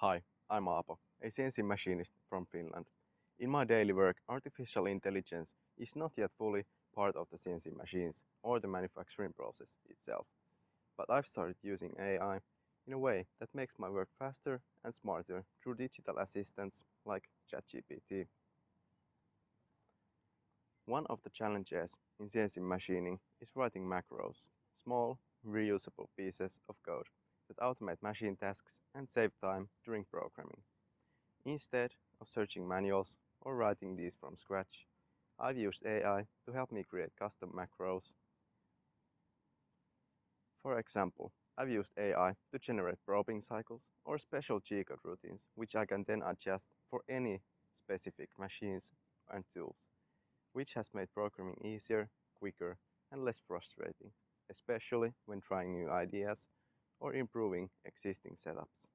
Hi, I'm Aapo, a CNC machinist from Finland. In my daily work, artificial intelligence is not yet fully part of the CNC machines or the manufacturing process itself. But I've started using AI in a way that makes my work faster and smarter through digital assistants like ChatGPT. One of the challenges in CNC machining is writing macros, small, reusable pieces of code that automate machine tasks and save time during programming. Instead of searching manuals or writing these from scratch, I've used AI to help me create custom macros. For example, I've used AI to generate probing cycles or special G-code routines, which I can then adjust for any specific machines and tools, which has made programming easier, quicker, and less frustrating, especially when trying new ideas or improving existing setups.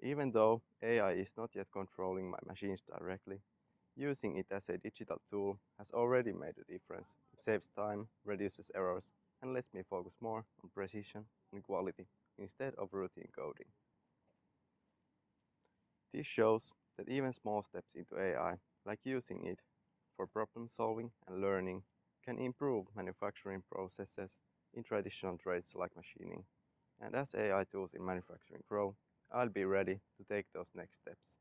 Even though AI is not yet controlling my machines directly, using it as a digital tool has already made a difference. It saves time, reduces errors, and lets me focus more on precision and quality instead of routine coding. This shows that even small steps into AI, like using it for problem solving and learning, can improve manufacturing processes in traditional trades like machining. And as AI tools in manufacturing grow, I'll be ready to take those next steps.